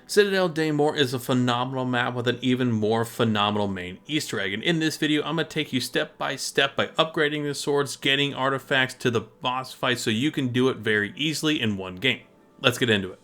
Citadelle Daymore is a phenomenal map with an even more phenomenal main Easter egg, and in this video I'm going to take you step by step by upgrading the swords, getting artifacts to the boss fight so you can do it very easily in one game. Let's get into it.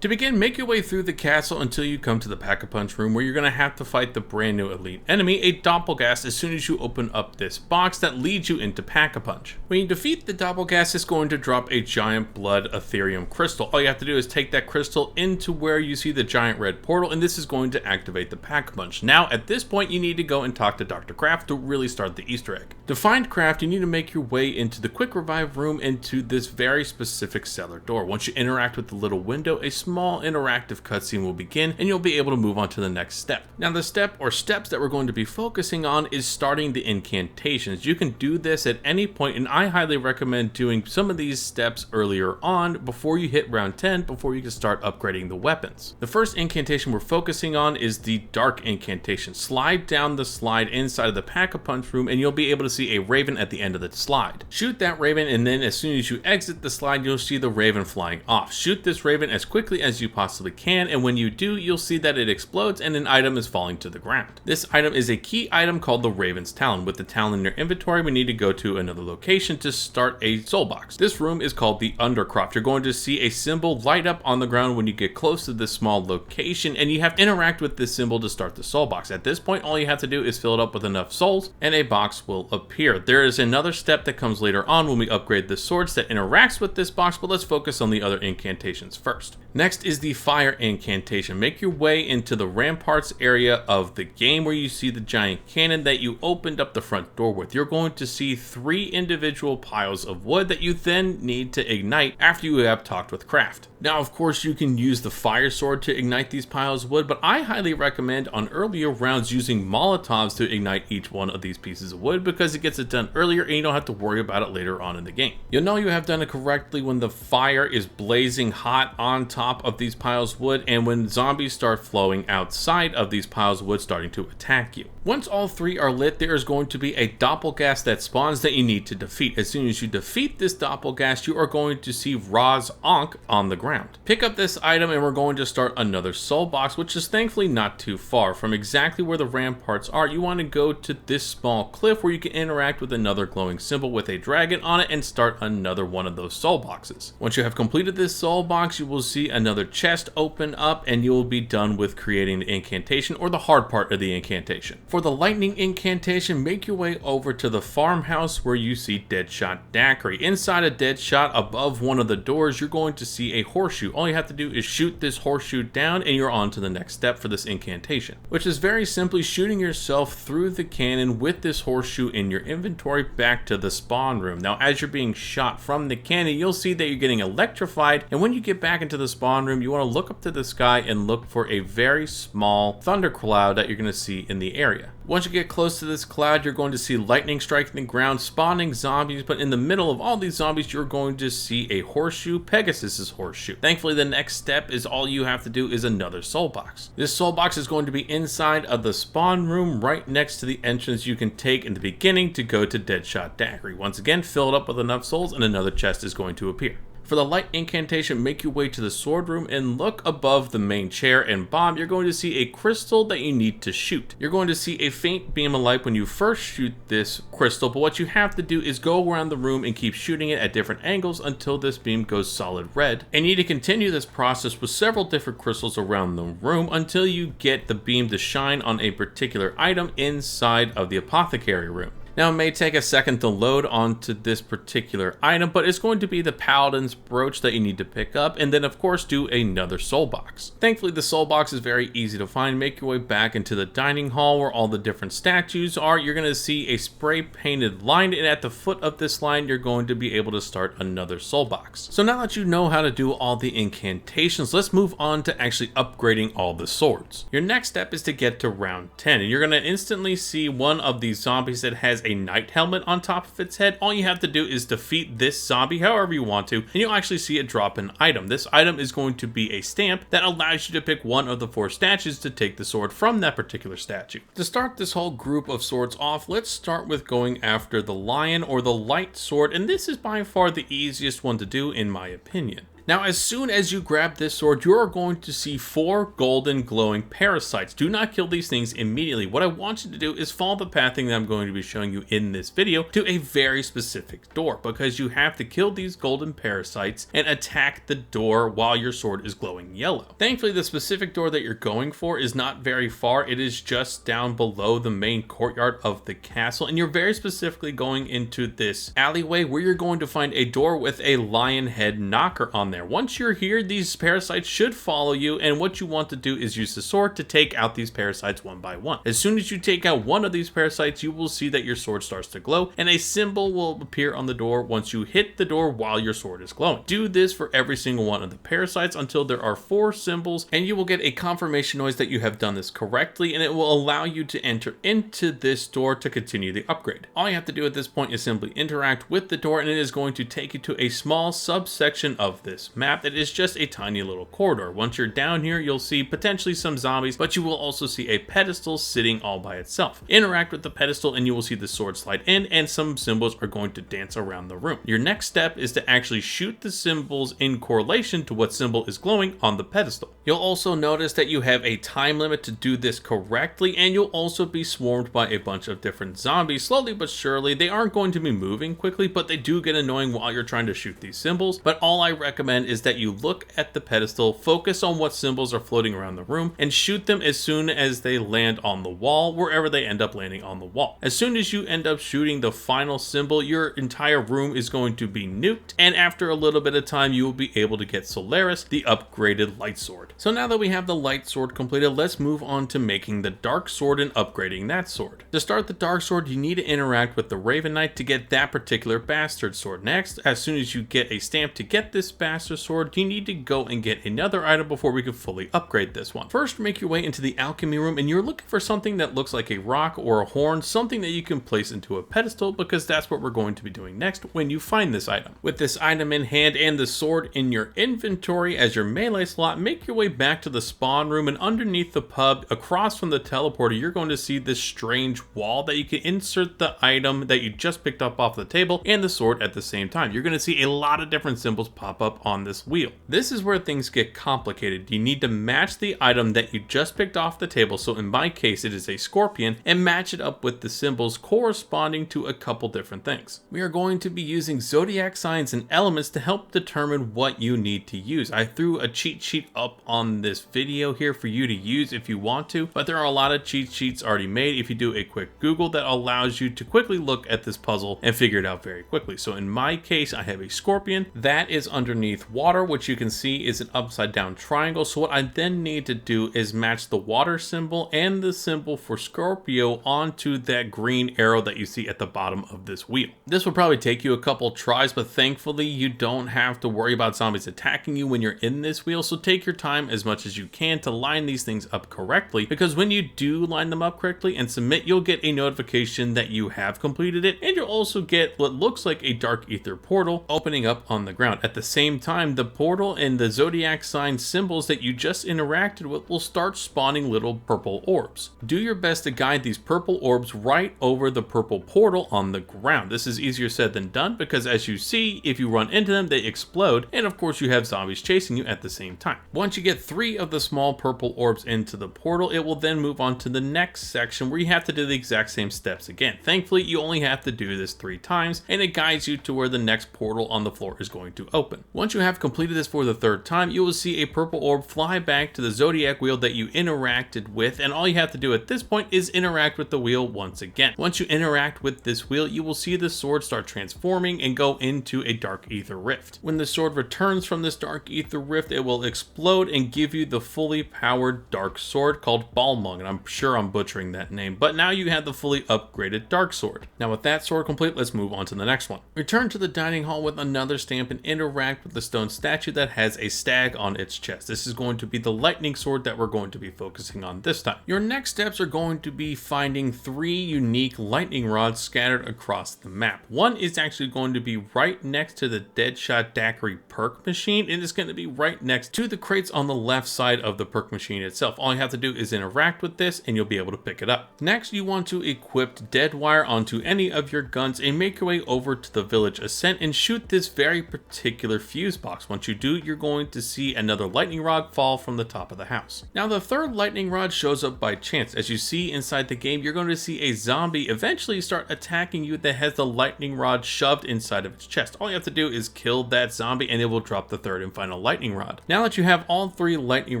To begin, make your way through the castle until you come to the Pack-a-Punch room, where you're going to have to fight the brand new elite enemy, a Doppelgast, as soon as you open up this box that leads you into Pack-a-Punch. When you defeat the Doppelgast, it's going to drop a giant blood Ethereum crystal. All you have to do is take that crystal into where you see the giant red portal, and this is going to activate the Pack-a-Punch. Now, at this point, you need to go and talk to Dr. Craft to really start the Easter egg. To find Craft, you need to make your way into the Quick Revive room into this very specific cellar door. Once you interact with the little window, a small interactive cutscene will begin and you'll be able to move on to the next step. Now the step or steps that we're going to be focusing on is starting the incantations. You can do this at any point, and I highly recommend doing some of these steps earlier on before you hit round 10, before you can start upgrading the weapons. The first incantation we're focusing on is the Dark Incantation. Slide down the slide inside of the Pack-a-Punch room and you'll be able to see a raven at the end of the slide. Shoot that raven, and then as soon as you exit the slide you'll see the raven flying off. Shoot this raven as quickly as you possibly can, and when you do, you'll see that it explodes and an item is falling to the ground. This item is a key item called the Raven's Talon. With the Talon in your inventory, we need to go to another location to start a soul box. This room is called the Undercroft. You're going to see a symbol light up on the ground when you get close to this small location, and you have to interact with this symbol to start the soul box. At this point, all you have to do is fill it up with enough souls and a box will appear. There is another step that comes later on when we upgrade the swords that interacts with this box, but let's focus on the other incantations first. Next is the Fire Incantation. Make your way into the ramparts area of the game where you see the giant cannon that you opened up the front door with. You're going to see 3 individual piles of wood that you then need to ignite after you have talked with Craft. Now, of course, you can use the fire sword to ignite these piles of wood, but I highly recommend on earlier rounds using Molotovs to ignite each one of these pieces of wood, because it gets it done earlier and you don't have to worry about it later on in the game. You'll know you have done it correctly when the fire is blazing hot on top of these piles of wood and when zombies start flowing outside of these piles of wood starting to attack you. Once all 3 are lit, there is going to be a Doppelgast that spawns that you need to defeat. As soon as you defeat this Doppelgast, you are going to see Ra's Ankh on the ground. Pick up this item and we're going to start another soul box, which is thankfully not too far from exactly where the ramparts are. You want to go to this small cliff where you can interact with another glowing symbol with a dragon on it and start another one of those soul boxes. Once you have completed this soul box, you will see another chest open up and you will be done with creating the incantation, or the hard part of the incantation. For the lightning incantation, make your way over to the farmhouse where you see Deadshot Daiquiri. Inside a Deadshot, above one of the doors, you're going to see a horseshoe. All you have to do is shoot this horseshoe down and you're on to the next step for this incantation, which is very simply shooting yourself through the cannon with this horseshoe in your inventory back to the spawn room. Now, as you're being shot from the cannon, you'll see that you're getting electrified, and when you get back into the spawn room, you want to look up to the sky and look for a very small thunder cloud that you're going to see in the area. Once you get close to this cloud, you're going to see lightning striking the ground, spawning zombies, but in the middle of all these zombies, you're going to see a horseshoe, Pegasus's horseshoe. Thankfully, the next step is all you have to do is another soul box. This soul box is going to be inside of the spawn room right next to the entrance you can take in the beginning to go to Deadshot Daiquiri. Once again, fill it up with enough souls and another chest is going to appear. For the light incantation, make your way to the sword room and look above the main chair and bomb. You're going to see a crystal that you need to shoot. You're going to see a faint beam of light when you first shoot this crystal, but what you have to do is go around the room and keep shooting it at different angles until this beam goes solid red. And you need to continue this process with several different crystals around the room until you get the beam to shine on a particular item inside of the apothecary room. Now, it may take a second to load onto this particular item, but it's going to be the Paladin's Brooch that you need to pick up, and then of course do another soul box. Thankfully, the soul box is very easy to find. Make your way back into the dining hall where all the different statues are. You're going to see a spray painted line, and at the foot of this line, you're going to be able to start another soul box. So now that you know how to do all the incantations, let's move on to actually upgrading all the swords. Your next step is to get to round 10, and you're going to instantly see one of these zombies that has a knight helmet on top of its head. All you have to do is defeat this zombie however you want to, and you'll actually see it drop an item. This item is going to be a stamp that allows you to pick one of the 4 statues to take the sword from that particular statue. To start this whole group of swords off, let's start with going after the lion or the light sword, and this is by far the easiest one to do in my opinion. Now, as soon as you grab this sword, you are going to see 4 golden glowing parasites. Do not kill these things immediately. What I want you to do is follow the pathing that I'm going to be showing you in this video to a very specific door, because you have to kill these golden parasites and attack the door while your sword is glowing yellow. Thankfully, the specific door that you're going for is not very far. It is just down below the main courtyard of the castle, and you're very specifically going into this alleyway where you're going to find a door with a lion head knocker on there. Once you're here, these parasites should follow you, and what you want to do is use the sword to take out these parasites one by one. As soon as you take out one of these parasites, you will see that your sword starts to glow, and a symbol will appear on the door once you hit the door while your sword is glowing. Do this for every single one of the parasites until there are 4 symbols, and you will get a confirmation noise that you have done this correctly, and it will allow you to enter into this door to continue the upgrade. All you have to do at this point is simply interact with the door, and it is going to take you to a small subsection of this map that is just a tiny little corridor. Once you're down here, you'll see potentially some zombies, but you will also see a pedestal sitting all by itself. Interact with the pedestal and you will see the sword slide in, and some symbols are going to dance around the room. Your next step is to actually shoot the symbols in correlation to what symbol is glowing on the pedestal. You'll also notice that you have a time limit to do this correctly, and you'll also be swarmed by a bunch of different zombies. Slowly but surely, they aren't going to be moving quickly, but they do get annoying while you're trying to shoot these symbols. But all I recommend is that you look at the pedestal, focus on what symbols are floating around the room, and shoot them as soon as they land on the wall, wherever they end up landing on the wall. As soon as you end up shooting the final symbol, your entire room is going to be nuked, and after a little bit of time, you will be able to get Solaris, the upgraded light sword. So now that we have the light sword completed, let's move on to making the dark sword and upgrading that sword. To start the dark sword, you need to interact with the Raven Knight to get that particular bastard sword. Next, as soon as you get a stamp to get this bastard sword, you need to go and get another item before we can fully upgrade this one. First, make your way into the alchemy room, and you're looking for something that looks like a rock or a horn, something that you can place into a pedestal, because that's what we're going to be doing next when you find this item. With this item in hand and the sword in your inventory as your melee slot, make your way back to the spawn room, and underneath the pub, across from the teleporter, you're going to see this strange wall that you can insert the item that you just picked up off the table and the sword at the same time. You're going to see a lot of different symbols pop up on this wheel. This is where things get complicated. You need to match the item that you just picked off the table, so in my case it is a scorpion, and match it up with the symbols corresponding to a couple different things. We are going to be using zodiac signs and elements to help determine what you need to use. I threw a cheat sheet up on this video here for you to use if you want to, but there are a lot of cheat sheets already made if you do a quick Google that allows you to quickly look at this puzzle and figure it out very quickly. So in my case, I have a scorpion that is underneath water, which you can see is an upside down triangle. So what I then need to do is match the water symbol and the symbol for Scorpio onto that green arrow that you see at the bottom of this wheel. This will probably take you a couple tries, but thankfully you don't have to worry about zombies attacking you when you're in this wheel. So take your time as much as you can to line these things up correctly, because when you do line them up correctly and submit, you'll get a notification that you have completed it, and you'll also get what looks like a dark ether portal opening up on the ground. At the same time, the portal and the zodiac sign symbols that you just interacted with will start spawning little purple orbs. Do your best to guide these purple orbs right over the purple portal on the ground. This is easier said than done, because as you see, if you run into them, they explode, and of course you have zombies chasing you at the same time. Once you get 3 of the small purple orbs into the portal, it will then move on to the next section where you have to do the exact same steps again. Thankfully, you only have to do this 3 times, and it guides you to where the next portal on the floor is going to open. Once you have completed this for the 3rd time, you will see a purple orb fly back to the zodiac wheel that you interacted with, and all you have to do at this point is interact with the wheel once again. Once you interact with this wheel, you will see the sword start transforming and go into a dark ether rift. When the sword returns from this dark ether rift, it will explode and give you the fully powered dark sword called Balmung, and I'm sure I'm butchering that name, but now you have the fully upgraded dark sword. Now with that sword complete, let's move on to the next one. Return to the dining hall with another stamp and interact with the stone statue that has a stag on its chest. This is going to be the lightning sword that we're going to be focusing on this time. Your next steps are going to be finding 3 unique lightning rods scattered across the map. One is actually going to be right next to the Deadshot Daiquiri perk machine, and it's going to be right next to the crates on the left side of the perk machine itself. All you have to do is interact with this and you'll be able to pick it up. Next, you want to equip dead wire onto any of your guns and make your way over to the village ascent and shoot this very particular fuse box. Once you do, you're going to see another lightning rod fall from the top of the house. Now the third lightning rod shows up by chance. As you see inside the game, you're going to see a zombie eventually start attacking you that has the lightning rod shoved inside of its chest. All you have to do is kill that zombie and it will drop the third and final lightning rod. Now that you have all 3 lightning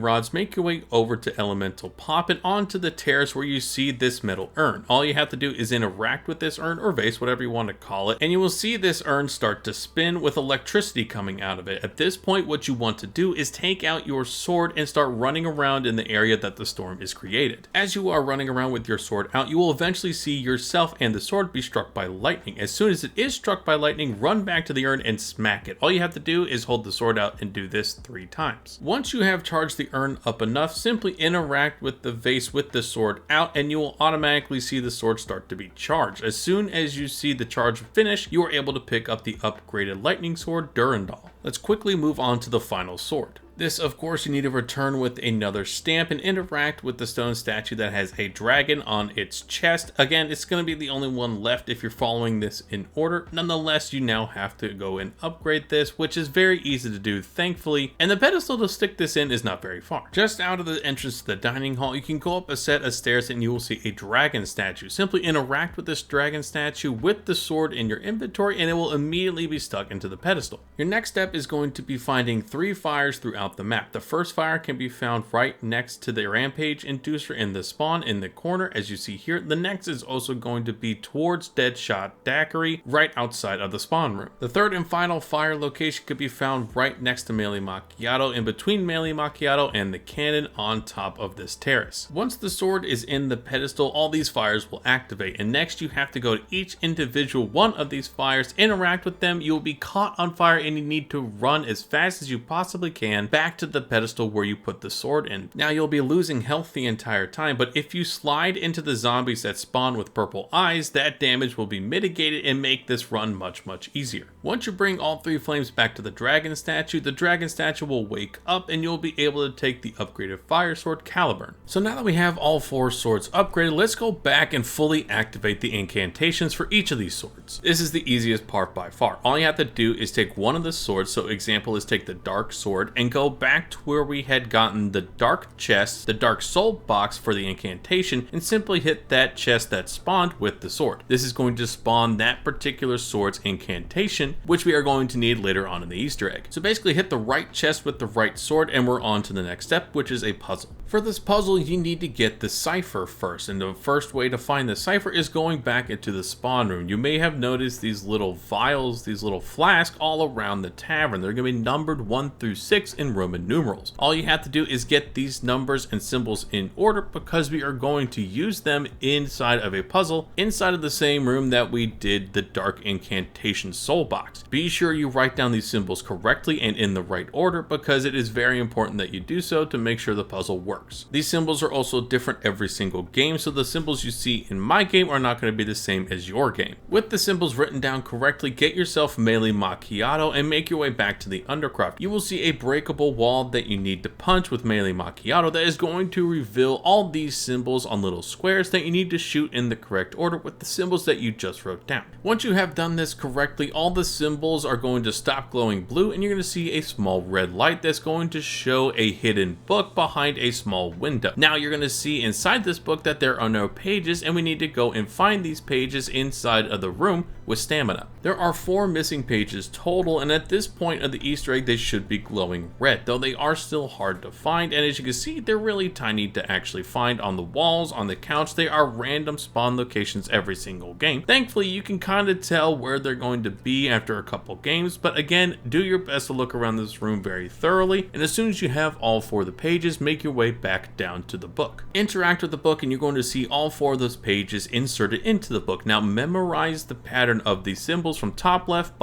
rods, make your way over to Elemental Pop and onto the terrace where you see this metal urn. All you have to do is interact with this urn or vase, whatever you want to call it, and you will see this urn start to spin with electricity coming out of it. At this point, what you want to do is take out your sword and start running around in the area that the storm is created. As you are running around with your sword out, you will eventually see yourself and the sword be struck by lightning. As soon as it is struck by lightning, run back to the urn and smack it. All you have to do is hold the sword out and do this 3 times. Once you have charged the urn up enough, simply interact with the vase with the sword out and you will automatically see the sword start to be charged. As soon as you see the charge finish, you are able to pick up the upgraded lightning sword Durandal. Let's quickly move on to the final sword. This, of course, you need to return with another stamp and interact with the stone statue that has a dragon on its chest. Again, it's going to be the only one left if you're following this in order. Nonetheless, you now have to go and upgrade this, which is very easy to do, thankfully. And the pedestal to stick this in is not very far. Just out of the entrance to the dining hall, you can go up a set of stairs and you will see a dragon statue. Simply interact with this dragon statue with the sword in your inventory and it will immediately be stuck into the pedestal. Your next step is going to be finding 3 fires throughout the map. The first fire can be found right next to the rampage inducer in the spawn in the corner, as you see here. The next is also going to be towards Deadshot Daiquiri, right outside of the spawn room. The third and final fire location could be found right next to Melee Macchiato, in between Melee Macchiato and the cannon on top of this terrace. Once the sword is in the pedestal, all these fires will activate, and next you have to go to each individual one of these fires, interact with them. You will be caught on fire and you need to run as fast as you possibly can back to the pedestal where you put the sword in. Now you'll be losing health the entire time, but if you slide into the zombies that spawn with purple eyes, that damage will be mitigated and make this run much easier. Once you bring all 3 flames back to the dragon statue will wake up and you'll be able to take the upgraded fire sword Caliburn. So now that we have all 4 swords upgraded, let's go back and fully activate the incantations for each of these swords. This is the easiest part by far. All you have to do is take one of the swords, so example is take the dark sword and go back to where we had gotten the dark chest, the dark soul box for the incantation, and simply hit that chest that spawned with the sword. This is going to spawn that particular sword's incantation, which we are going to need later on in the Easter egg. So basically hit the right chest with the right sword and we're on to the next step, which is a puzzle. For this puzzle, you need to get the cipher first, and the first way to find the cipher is going back into the spawn room. You may have noticed these little vials, these little flasks all around the tavern. They're going to be numbered 1 through 6 in Roman numerals. All you have to do is get these numbers and symbols in order because we are going to use them inside of a puzzle, inside of the same room that we did the dark incantation soul box. Be sure you write down these symbols correctly and in the right order because it is very important that you do so to make sure the puzzle works. These symbols are also different every single game, so the symbols you see in my game are not going to be the same as your game. With the symbols written down correctly, get yourself Melee Macchiato and make your way back to the Undercroft. You will see a breakable wall that you need to punch with Melee Macchiato that is going to reveal all these symbols on little squares that you need to shoot in the correct order with the symbols that you just wrote down. Once you have done this correctly, all the symbols are going to stop glowing blue and you're going to see a small red light that's going to show a hidden book behind a small window. Now you're going to see inside this book that there are no pages and we need to go and find these pages inside of the room with stamina. There are 4 missing pages total, and at this point of the Easter egg they should be glowing red. red, though they are still hard to find, and as you can see, they're really tiny to actually find on the walls, on the couch. They are random spawn locations every single game. Thankfully, you can kind of tell where they're going to be after a couple games, but again, do your best to look around this room very thoroughly, and as soon as you have all 4 of the pages, make your way back down to the book. Interact with the book and you're going to see all 4 of those pages inserted into the book. Now memorize the pattern of these symbols from top left,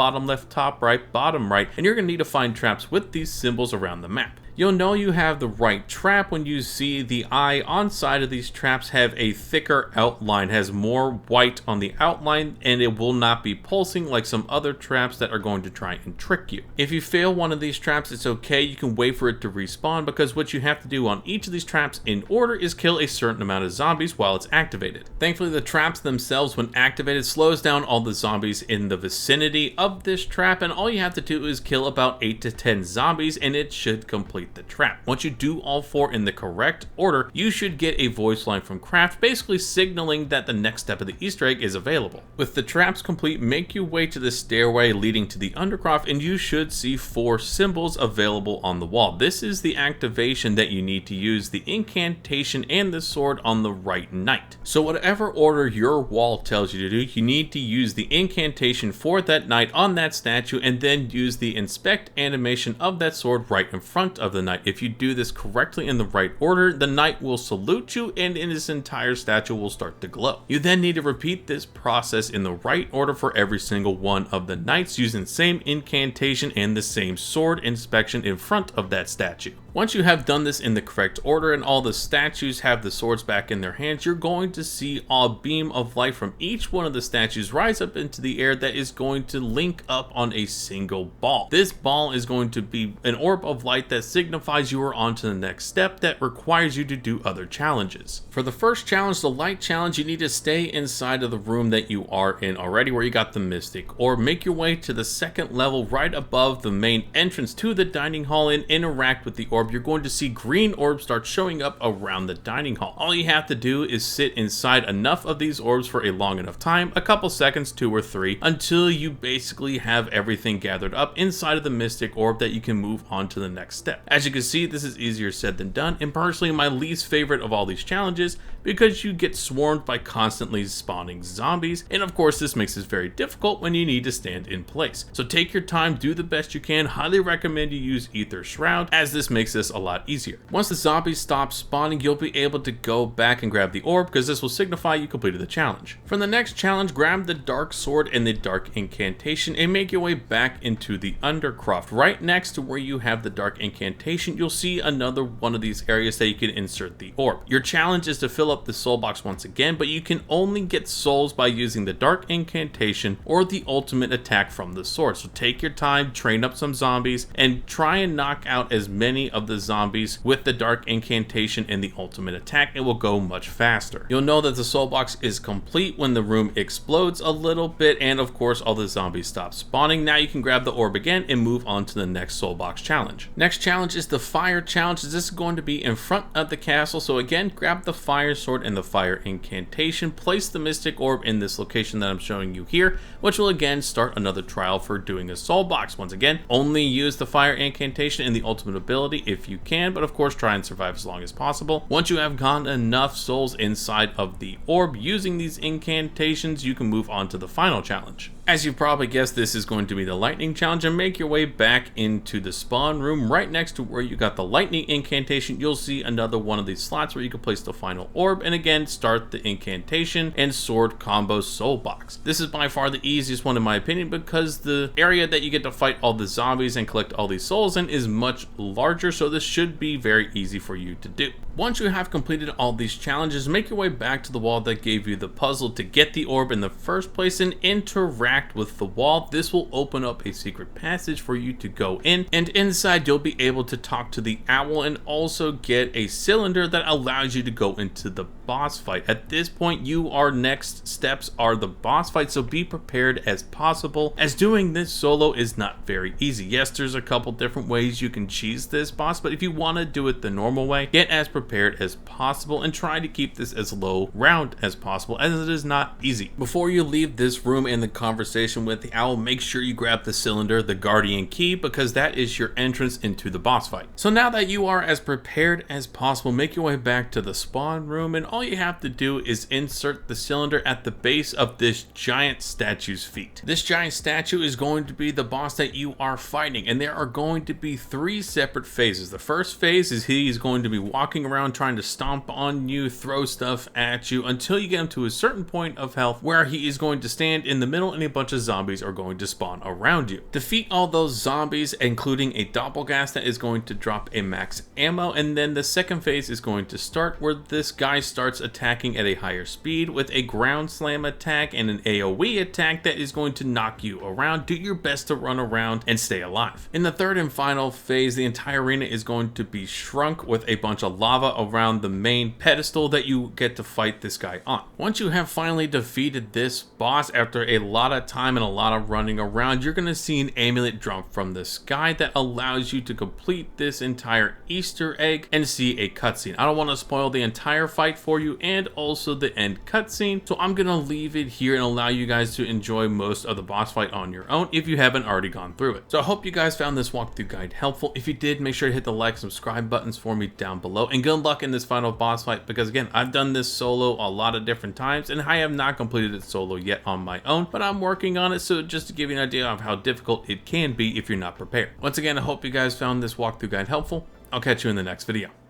top right, bottom right, and you're going to need to find traps with these symbols around the map. You'll know you have the right trap when you see the eye on side of these traps have a thicker outline, has more white on the outline, and it will not be pulsing like some other traps that are going to try and trick you. If you fail one of these traps, it's okay, you can wait for it to respawn, because what you have to do on each of these traps in order is kill a certain amount of zombies while it's activated. Thankfully, the traps themselves, when activated, slows down all the zombies in the vicinity of this trap, and all you have to do is kill about 8 to 10 zombies and it should complete the trap. Once you do all 4 in the correct order, you should get a voice line from Craft, basically signaling that the next step of the Easter egg is available. With the traps complete, make your way to the stairway leading to the Undercroft, and you should see 4 symbols available on the wall. This is the activation that you need to use the incantation and the sword on the right knight. So whatever order your wall tells you to do, you need to use the incantation for that knight on that statue, and then use the inspect animation of that sword right in front of the knight. If you do this correctly in the right order, the knight will salute you and his entire statue will start to glow. You then need to repeat this process in the right order for every single one of the knights, using the same incantation and the same sword inspection in front of that statue. Once you have done this in the correct order and all the statues have the swords back in their hands, you're going to see a beam of light from each one of the statues rise up into the air that is going to link up on a single ball. This ball is going to be an orb of light that signifies you are on to the next step that requires you to do other challenges. For the first challenge, the light challenge, you need to stay inside of the room that you are in already where you got the Mystic Orb. Make your way to the second level right above the main entrance to the dining hall and interact with the orb. You're going to see green orbs start showing up around the dining hall. All you have to do is sit inside enough of these orbs for a long enough time, a couple seconds, 2 or 3, until you basically have everything gathered up inside of the Mystic Orb that you can move on to the next step. As you can see, this is easier said than done, and personally my least favorite of all these challenges, because you get swarmed by constantly spawning zombies, and of course this makes this very difficult when you need to stand in place. So take your time, do the best you can. Highly recommend you use Ether Shroud, as this makes this a lot easier. Once the zombies stop spawning, you'll be able to go back and grab the orb, because this will signify you completed the challenge. For the next challenge, grab the dark sword and the dark incantation and make your way back into the Undercroft. Right next to where you have the dark incantation, you'll see another one of these areas that you can insert the orb. Your challenge is to fill up the soul box once again, but you can only get souls by using the dark incantation or the ultimate attack from the sword. So take your time, train up some zombies, and try and knock out as many of the zombies with the dark incantation and the ultimate attack. It will go much faster. You'll know that the soul box is complete when the room explodes a little bit, and of course all the zombies stop spawning. Now you can grab the orb again and move on to the next soul box challenge. Next challenge is the fire challenge. This is going to be in front of the castle, so again, grab the fire sword and the fire incantation. Place the Mystic Orb in this location that I'm showing you here, which will again start another trial for doing a soul box. Once again, only use the fire incantation and the ultimate ability if you can, but of course try and survive as long as possible. Once you have gotten enough souls inside of the orb using these incantations, you can move on to the final challenge. As you probably guessed, this is going to be the lightning challenge, and make your way back into the spawn room right next to where you got the lightning incantation. You'll see another one of these slots where you can place the final orb and again start the incantation and sword combo soul box. This is by far the easiest one in my opinion, because the area that you get to fight all the zombies and collect all these souls in is much larger, so this should be very easy for you to do. Once you have completed all these challenges, make your way back to the wall that gave you the puzzle to get the orb in the first place and interact with the wall. This will open up a secret passage for you to go in, and inside you'll be able to talk to the owl and also get a cylinder that allows you to go into the the boss fight. At this point, your next steps are the boss fight, so be prepared as possible, as doing this solo is not very easy. Yes, there's a couple different ways you can cheese this boss, but if you want to do it the normal way, get as prepared as possible and try to keep this as low round as possible, as it is not easy. Before you leave this room and the conversation with the owl, make sure you grab the cylinder, the guardian key, because that is your entrance into the boss fight. So now that you are as prepared as possible, make your way back to the spawn room, and all you have to do is insert the cylinder at the base of this giant statue's feet. This giant statue is going to be the boss that you are fighting, and there are going to be 3 separate phases. The first phase is he's going to be walking around trying to stomp on you, throw stuff at you, until you get him to a certain point of health where he is going to stand in the middle and a bunch of zombies are going to spawn around you. Defeat all those zombies, including a doppelgast that is going to drop a max ammo, and then the second phase is going to start where this guy starts attacking at a higher speed with a ground slam attack and an AoE attack that is going to knock you around. Do your best to run around and stay alive. In the third and final phase, the entire arena is going to be shrunk with a bunch of lava around the main pedestal that you get to fight this guy on. Once you have finally defeated this boss after a lot of time and a lot of running around, you're going to see an amulet drop from the sky that allows you to complete this entire Easter egg and see a cutscene. I don't want to spoil the entire fight for you and also the end cutscene, so I'm going to leave it here and allow you guys to enjoy most of the boss fight on your own if you haven't already gone through it. So I hope you guys found this walkthrough guide helpful. If you did, make sure to hit the like, subscribe buttons for me down below, and good luck in this final boss fight, because again, I've done this solo a lot of different times and I have not completed it solo yet on my own, but I'm working on it, so just to give you an idea of how difficult it can be if you're not prepared. Once again, I hope you guys found this walkthrough guide helpful. I'll catch you in the next video.